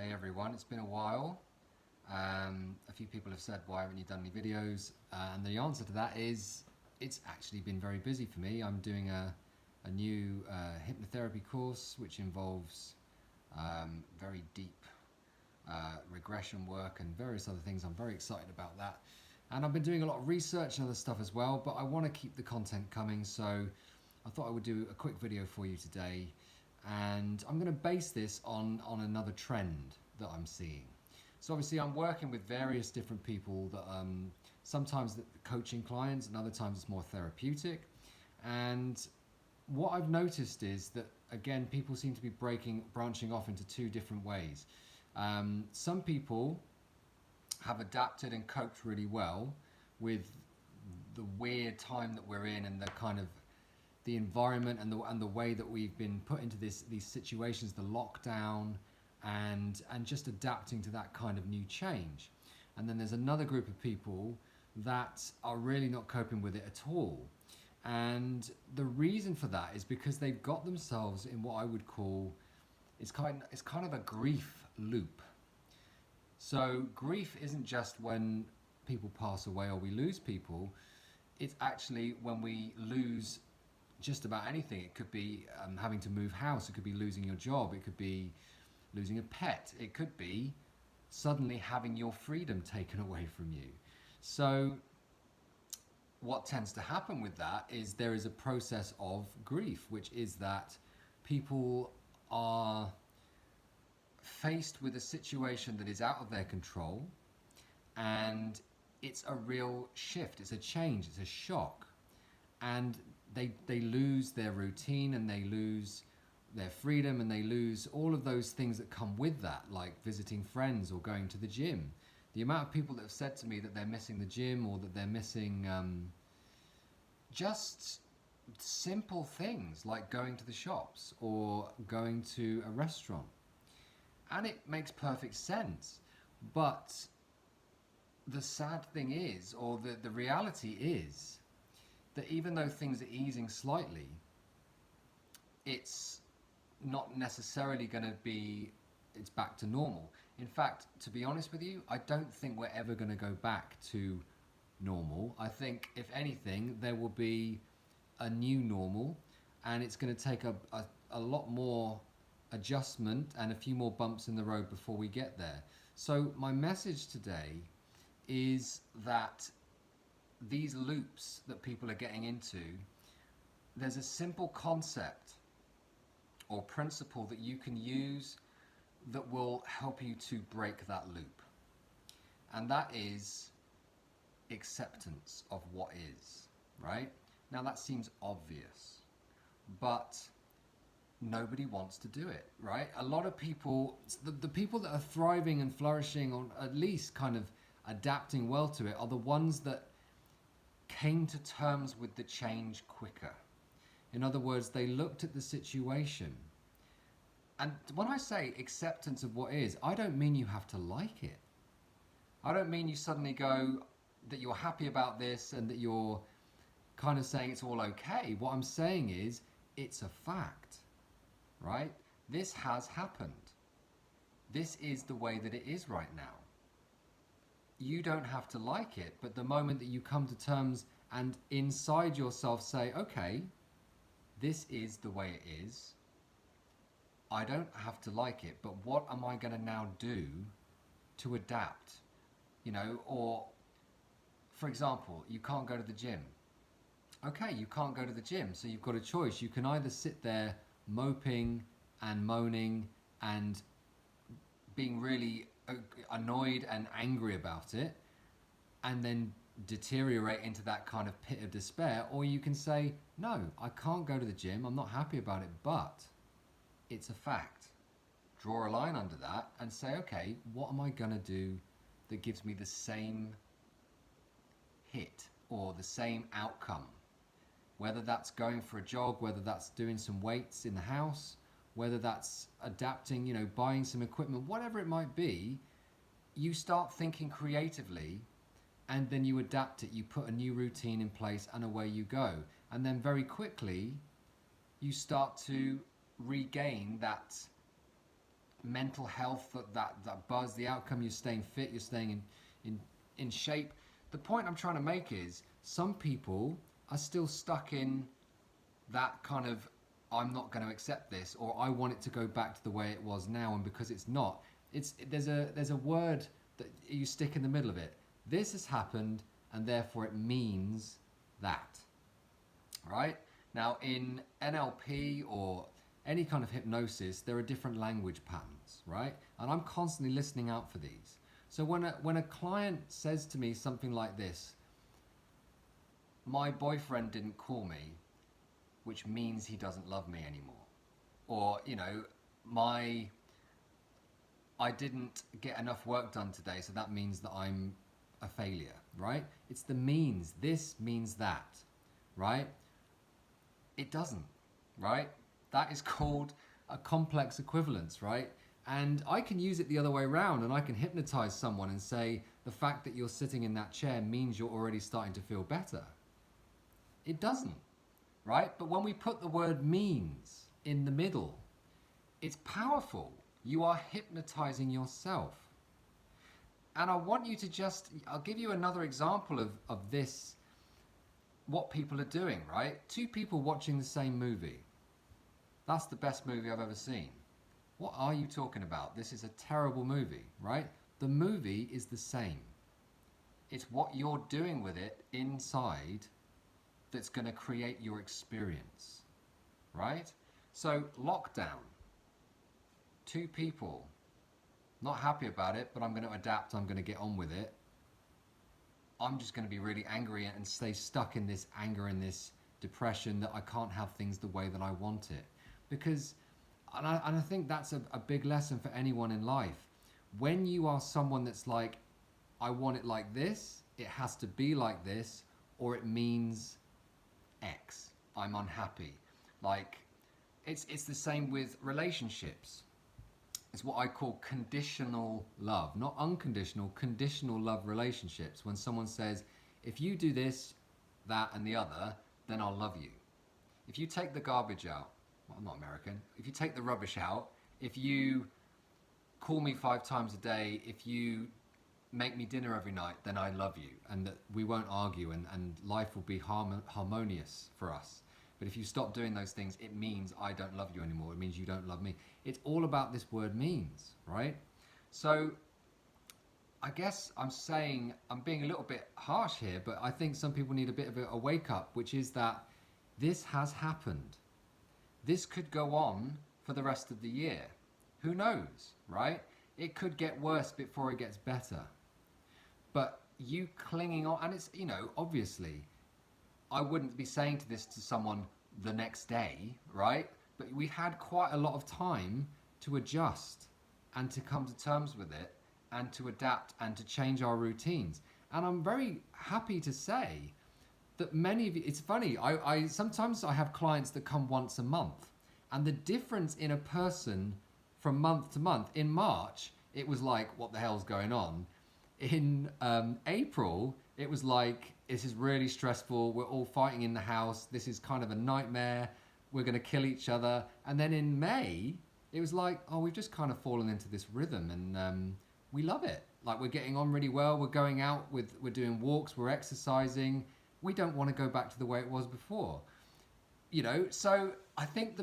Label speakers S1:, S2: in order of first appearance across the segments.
S1: Hey everyone, it's been a while. A few people have said, why haven't you done any videos? And the answer to that is, it's actually been very busy for me. I'm doing a new hypnotherapy course, which involves very deep regression work and various other things. I'm very excited about that. And I've been doing a lot of research and other stuff as well, but I want to keep the content coming. So I thought I would do a quick video for you today. And I'm going to base this on another trend that I'm seeing. So obviously I'm working with various different people that sometimes the coaching clients and other times it's more therapeutic. And what I've noticed is that again, people seem to be branching off into two different ways. Some people have adapted and coped really well with the weird time that we're in and the kind of the environment and the way that we've been put into these situations, the lockdown, and just adapting to that kind of new change. And then there's another group of people that are really not coping with it at all. And the reason for that is because they've got themselves in what I would call it's kind of a grief loop. So grief isn't just when people pass away or we lose people. It's actually when we lose just about anything. It could be having to move house. It could be losing your job. It could be losing a pet. It could be suddenly having your freedom taken away from you. So what tends to happen with that is there is a process of grief, which is that people are faced with a situation that is out of their control, and it's a real shift, it's a change, it's a shock, and they lose their routine and they lose their freedom and they lose all of those things that come with that, like visiting friends or going to the gym. The amount of people that have said to me that they're missing the gym or that they're missing just simple things like going to the shops or going to a restaurant. And it makes perfect sense. But the sad thing is, or the reality is, that even though things are easing slightly, it's not necessarily going to be, it's back to normal. In fact, to be honest with you, I don't think we're ever going to go back to normal. I think, if anything, there will be a new normal, and it's going to take a lot more adjustment and a few more bumps in the road before we get there. So my message today is that these loops that people are getting into, there's a simple concept or principle that you can use that will help you to break that loop. And that is acceptance of what is, right? Now that seems obvious, but nobody wants to do it, right? A lot of people, the people that are thriving and flourishing, or at least kind of adapting well to it, are the ones that came to terms with the change quicker. In other words, they looked at the situation. And when I say acceptance of what is, I don't mean you have to like it. I don't mean you suddenly go that you're happy about this and that you're kind of saying it's all okay. What I'm saying is it's a fact, right? This has happened. This is the way that it is right now. You don't have to like it, but the moment that you come to terms and inside yourself say, okay, this is the way it is, I don't have to like it, but what am I going to now do to adapt? You know, or for example, you can't go to the gym. Okay, you can't go to the gym, so you've got a choice. You can either sit there moping and moaning and being really annoyed and angry about it and then deteriorate into that kind of pit of despair, or you can say, no, I can't go to the gym, I'm not happy about it, but it's a fact. Draw a line under that and say, okay, what am I going to do that gives me the same hit or the same outcome? Whether that's going for a jog, whether that's doing some weights in the house, whether that's adapting, you know, buying some equipment, whatever it might be, you start thinking creatively and then you adapt it. You put a new routine in place and away you go. And then very quickly, you start to regain that mental health, that buzz, the outcome, you're staying fit, you're staying in shape. The point I'm trying to make is some people are still stuck in that kind of, I'm not going to accept this, or I want it to go back to the way it was now, and because it's not, there's a word that you stick in the middle of it. This has happened, and therefore it means that. Right? Now, in NLP or any kind of hypnosis, there are different language patterns, right? And I'm constantly listening out for these. So when a client says to me something like this, my boyfriend didn't call me, which means he doesn't love me anymore. Or, I didn't get enough work done today, so that means that I'm a failure, right? It's the means. This means that, right? It doesn't, right? That is called a complex equivalence, right? And I can use it the other way around, and I can hypnotize someone and say, the fact that you're sitting in that chair means you're already starting to feel better. It doesn't, right? But when we put the word means in the middle, it's powerful. You are hypnotizing yourself. And I want you to I'll give you another example of this, what people are doing, right? Two people watching the same movie. That's the best movie I've ever seen. What are you talking about? This is a terrible movie, right? The movie is the same. It's what you're doing with it inside that's going to create your experience, right? So lockdown, two people, not happy about it, but I'm going to adapt, I'm going to get on with it. I'm just going to be really angry and stay stuck in this anger and this depression that I can't have things the way that I want it. Because, and I think that's a big lesson for anyone in life. When you are someone that's like, I want it like this, it has to be like this, or it means X, I'm unhappy. Like, it's the same with relationships. It's what I call conditional love, not unconditional, conditional love relationships. When someone says, if you do this, that, and the other, then I'll love you. If you take the garbage out, well, I'm not American. If you take the rubbish out, if you call me 5 times a day, if you make me dinner every night, then I love you, and that we won't argue, and life will be harmonious for us. But if you stop doing those things, it means I don't love you anymore. It means you don't love me. It's all about this word means, right? So I guess I'm being a little bit harsh here, but I think some people need a bit of a wake up, which is that this has happened. This could go on for the rest of the year. Who knows, right? It could get worse before it gets better. But you clinging on, and it's, obviously, I wouldn't be saying this to someone the next day, right? But we had quite a lot of time to adjust and to come to terms with it and to adapt and to change our routines. And I'm very happy to say that many of you, it's funny, I sometimes I have clients that come once a month, and the difference in a person from month to month, in March, it was like, what the hell's going on? In April, it was like, this is really stressful, we're all fighting in the house, this is kind of a nightmare, we're going to kill each other. And then in May, it was like, oh, we've just kind of fallen into this rhythm, and we love it. Like, we're getting on really well, we're going out, we're doing walks, we're exercising. We don't want to go back to the way it was before. So I think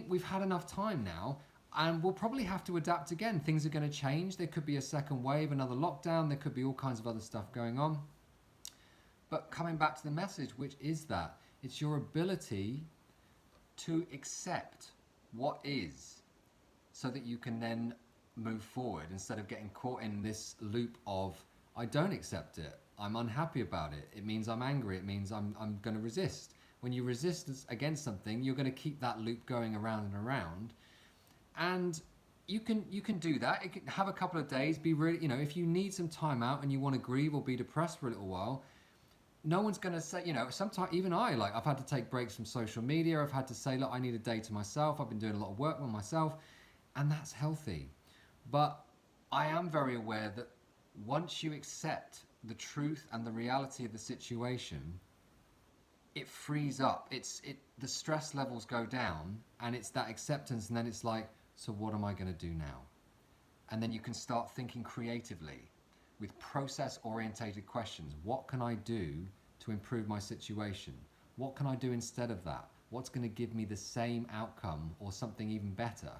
S1: we've had enough time now, and we'll probably have to adapt again. Things are going to change. There could be a second wave, another lockdown. There could be all kinds of other stuff going on. But coming back to the message, which is that it's your ability to accept what is, so that you can then move forward instead of getting caught in this loop of, I don't accept it, I'm unhappy about it, it means I'm angry, it means I'm going to resist. When you resist against something, you're going to keep that loop going around and around. And you can do that. It can have a couple of days, be really, if you need some time out and you want to grieve or be depressed for a little while, no one's going to say, sometimes even I've had to take breaks from social media. I've had to say, look, I need a day to myself. I've been doing a lot of work on myself, and that's healthy. But I am very aware that once you accept the truth and the reality of the situation, it frees up. The stress levels go down, and it's that acceptance, and then it's like, So what am I going to do now? And then you can start thinking creatively with process orientated questions. What can I do to improve my situation? What can I do instead of that? What's going to give me the same outcome or something even better?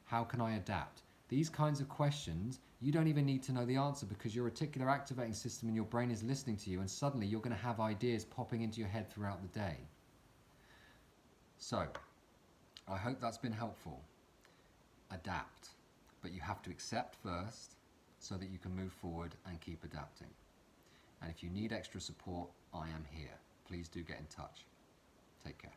S1: How can I adapt? These kinds of questions, you don't even need to know the answer because your reticular activating system in your brain is listening to you, and suddenly you're going to have ideas popping into your head throughout the day. So, I hope that's been helpful. Adapt, but you have to accept first so that you can move forward and keep adapting. And if you need extra support, I am here. Please do get in touch. Take care.